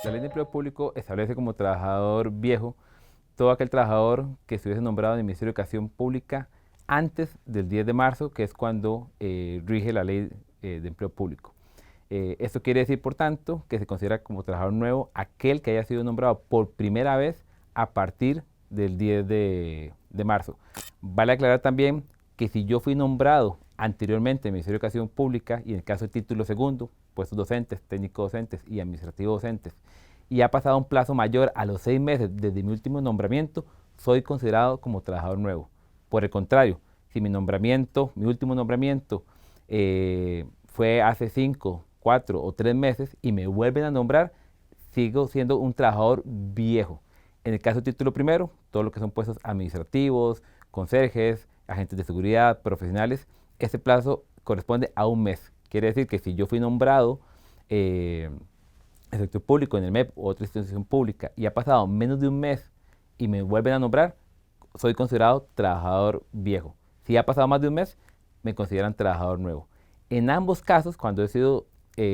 La Ley de Empleo Público establece como trabajador viejo todo aquel trabajador que estuviese nombrado en el Ministerio de Educación Pública antes del 10 de marzo, que es cuando rige la Ley de Empleo Público. Esto quiere decir, por tanto, que se considera como trabajador nuevo aquel que haya sido nombrado por primera vez a partir del 10 de marzo. Vale aclarar también que si yo fui nombrado anteriormente en el Ministerio de Educación Pública y en el caso de título segundo, puestos docentes, técnicos docentes y administrativos docentes, y ha pasado un plazo mayor a los 6 meses desde mi último nombramiento, soy considerado como trabajador nuevo. Por el contrario, si mi último nombramiento, fue hace 5, 4 o 3 meses y me vuelven a nombrar, sigo siendo un trabajador viejo. En el caso del título primero, todo lo que son puestos administrativos, conserjes, agentes de seguridad, profesionales, ese plazo corresponde a un mes. Quiere decir que si yo fui nombrado en el sector público, en el MEP u otra institución pública, y ha pasado menos de un mes y me vuelven a nombrar, soy considerado trabajador viejo. Si ha pasado más de un mes, me consideran trabajador nuevo. En ambos casos, cuando soy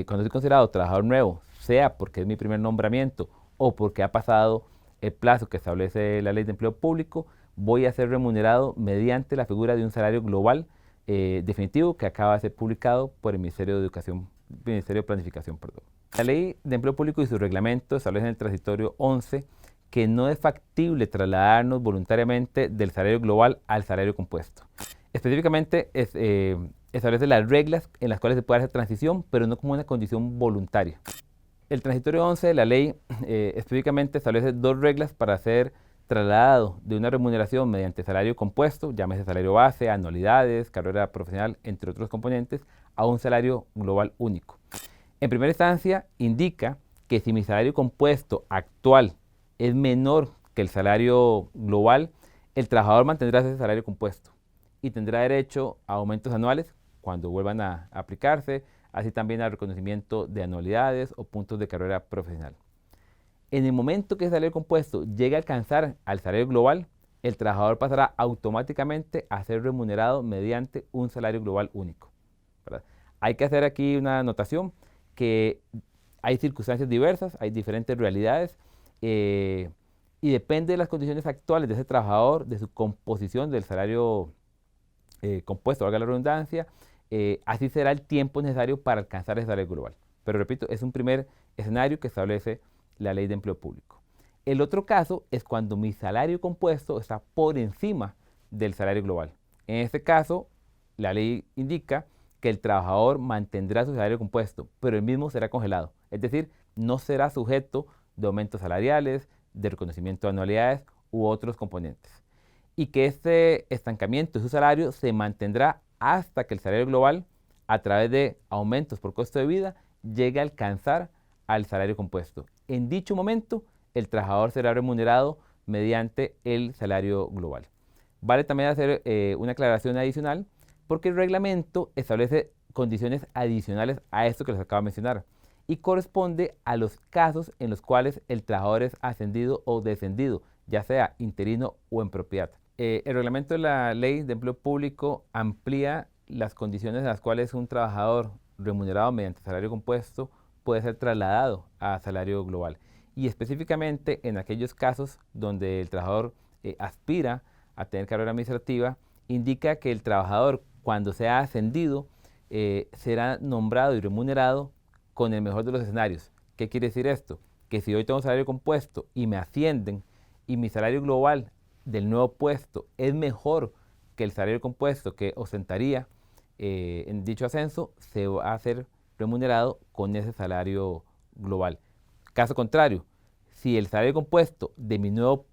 considerado trabajador nuevo, sea porque es mi primer nombramiento o porque ha pasado el plazo que establece la Ley de Empleo Público, voy a ser remunerado mediante la figura de un salario global definitivo que acaba de ser publicado por el Ministerio de Planificación. La Ley de Empleo Público y su reglamento establecen en el transitorio 11 que no es factible trasladarnos voluntariamente del salario global al salario compuesto. Específicamente establece las reglas en las cuales se puede hacer transición, pero no como una condición voluntaria. El transitorio 11 de la ley específicamente establece dos reglas para ser trasladado de una remuneración mediante salario compuesto, llámese salario base, anualidades, carrera profesional, entre otros componentes, a un salario global único. En primera instancia, indica que si mi salario compuesto actual es menor que el salario global, el trabajador mantendrá ese salario compuesto y tendrá derecho a aumentos anuales cuando vuelvan a aplicarse, así también al reconocimiento de anualidades o puntos de carrera profesional. En el momento que el salario compuesto llegue a alcanzar al salario global, el trabajador pasará automáticamente a ser remunerado mediante un salario global único, ¿verdad? Hay que hacer aquí una anotación que hay circunstancias diversas, hay diferentes realidades y depende de las condiciones actuales de ese trabajador, de su composición del salario compuesto, valga la redundancia, así será el tiempo necesario para alcanzar ese salario global. Pero repito, es un primer escenario que establece la Ley de Empleo Público. El otro caso es cuando mi salario compuesto está por encima del salario global. En este caso, la ley indica que el trabajador mantendrá su salario compuesto, pero el mismo será congelado. Es decir, no será sujeto de aumentos salariales, de reconocimiento de anualidades u otros componentes. Y que este estancamiento de su salario se mantendrá hasta que el salario global, a través de aumentos por costo de vida, llegue a alcanzar al salario compuesto. En dicho momento, el trabajador será remunerado mediante el salario global. Vale también hacer una aclaración adicional porque el reglamento establece condiciones adicionales a esto que les acabo de mencionar y corresponde a los casos en los cuales el trabajador es ascendido o descendido, ya sea interino o en propiedad. El reglamento de la Ley de Empleo Público amplía las condiciones en las cuales un trabajador remunerado mediante salario compuesto puede ser trasladado a salario global y específicamente en aquellos casos donde el trabajador aspira a tener carrera administrativa, indica que el trabajador cuando sea ascendido será nombrado y remunerado con el mejor de los escenarios. ¿Qué quiere decir esto? Que si hoy tengo salario compuesto y me ascienden y mi salario global del nuevo puesto es mejor que el salario compuesto que ostentaría en dicho ascenso, se va a ser remunerado con ese salario global. Caso contrario, si el salario compuesto de mi nueva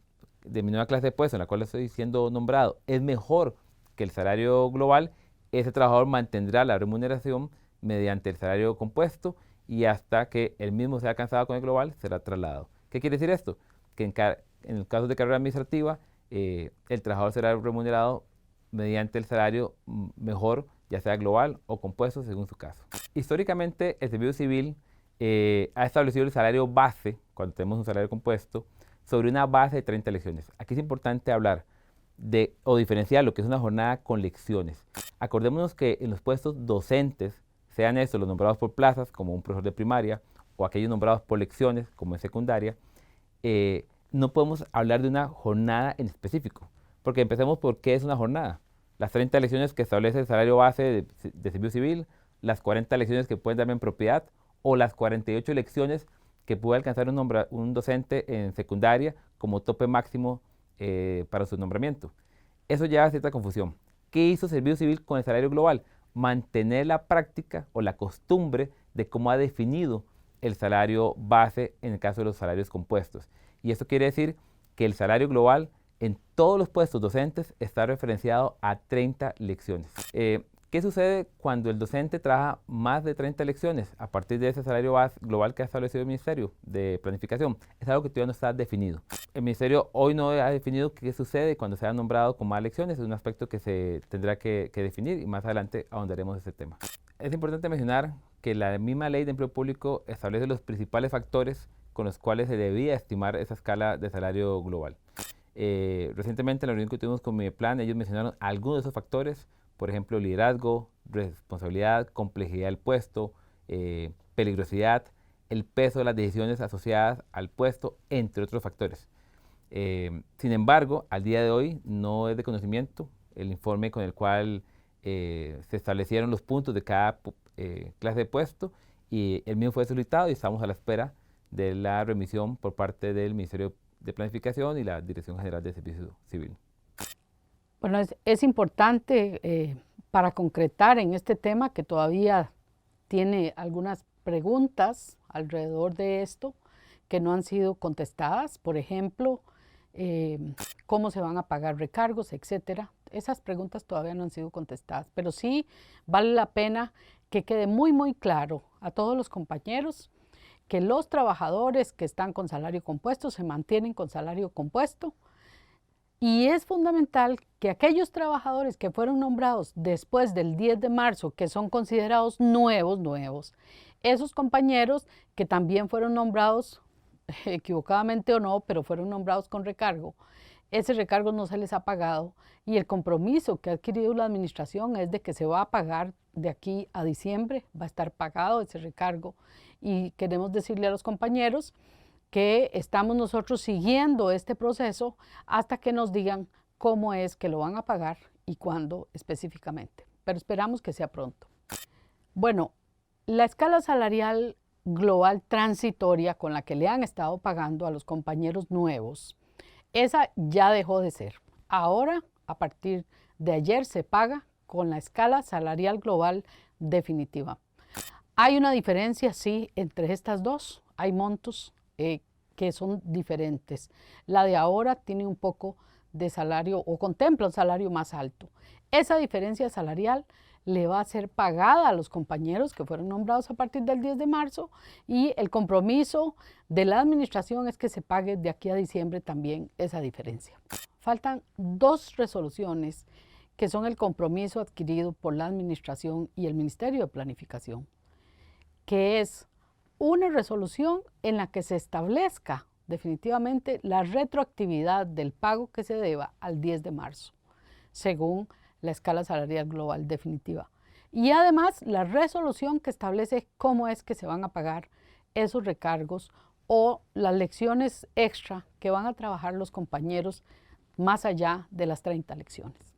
clase de puesto en la cual estoy siendo nombrado es mejor que el salario global, ese trabajador mantendrá la remuneración mediante el salario compuesto y hasta que el mismo sea alcanzado con el global será trasladado. ¿Qué quiere decir esto? Que en el caso de carrera administrativa, el trabajador será remunerado mediante el salario mejor, ya sea global o compuesto según su caso. Históricamente, el Servicio Civil ha establecido el salario base, cuando tenemos un salario compuesto, sobre una base de 30 lecciones. Aquí es importante hablar o diferenciar lo que es una jornada con lecciones. Acordémonos que en los puestos docentes, sean estos los nombrados por plazas, como un profesor de primaria, o aquellos nombrados por lecciones, como en secundaria, no podemos hablar de una jornada en específico, porque empecemos por qué es una jornada. Las 30 lecciones que establece el salario base de servicio civil, las 40 lecciones que pueden darme en propiedad, o las 48 lecciones que puede alcanzar un docente en secundaria como tope máximo para su nombramiento. Eso lleva a cierta confusión. ¿Qué hizo Servicio Civil con el salario global? Mantener la práctica o la costumbre de cómo ha definido el salario base en el caso de los salarios compuestos. Y esto quiere decir que el salario global en todos los puestos docentes está referenciado a 30 lecciones. ¿Qué sucede cuando el docente trabaja más de 30 lecciones a partir de ese salario base global que ha establecido el Ministerio de Planificación? Es algo que todavía no está definido. El Ministerio hoy no ha definido qué sucede cuando se ha nombrado con más lecciones. Es un aspecto que se tendrá que definir y más adelante ahondaremos ese tema. Es importante mencionar que la misma Ley de Empleo Público establece los principales factores con los cuales se debía estimar esa escala de salario global. Recientemente en la reunión que tuvimos con Mideplan, ellos mencionaron algunos de esos factores, por ejemplo, liderazgo, responsabilidad, complejidad del puesto, peligrosidad, el peso de las decisiones asociadas al puesto, entre otros factores. Sin embargo, al día de hoy no es de conocimiento el informe con el cual se establecieron los puntos de cada clase de puesto, y el mismo fue solicitado y estamos a la espera de la remisión por parte del Ministerio de Planificación y la Dirección General de Servicio Civil. Bueno, es importante para concretar en este tema, que todavía tiene algunas preguntas alrededor de esto que no han sido contestadas. Por ejemplo, cómo se van a pagar recargos, etcétera. Esas preguntas todavía no han sido contestadas, pero sí vale la pena que quede muy claro a todos los compañeros que los trabajadores que están con salario compuesto se mantienen con salario compuesto. Y es fundamental que aquellos trabajadores que fueron nombrados después del 10 de marzo, que son considerados nuevos, esos compañeros que también fueron nombrados, equivocadamente o no, pero fueron nombrados con recargo, ese recargo no se les ha pagado, y el compromiso que ha adquirido la administración es de que se va a pagar de aquí a diciembre, va a estar pagado ese recargo, y queremos decirle a los compañeros que estamos nosotros siguiendo este proceso hasta que nos digan cómo es que lo van a pagar y cuándo específicamente, pero esperamos que sea pronto. Bueno, la escala salarial global transitoria con la que le han estado pagando a los compañeros nuevos, esa ya dejó de ser. Ahora, a partir de ayer, se paga con la escala salarial global definitiva. Hay una diferencia, sí, entre estas dos. Hay montos que son diferentes. La de ahora tiene un poco de salario o contempla un salario más alto. Esa diferencia salarial le va a ser pagada a los compañeros que fueron nombrados a partir del 10 de marzo, y el compromiso de la administración es que se pague de aquí a diciembre también esa diferencia. Faltan dos resoluciones que son el compromiso adquirido por la administración y el Ministerio de Planificación, que es una resolución en la que se establezca definitivamente la retroactividad del pago que se deba al 10 de marzo, según la escala salarial global definitiva. Y además la resolución que establece cómo es que se van a pagar esos recargos o las lecciones extra que van a trabajar los compañeros más allá de las 30 lecciones.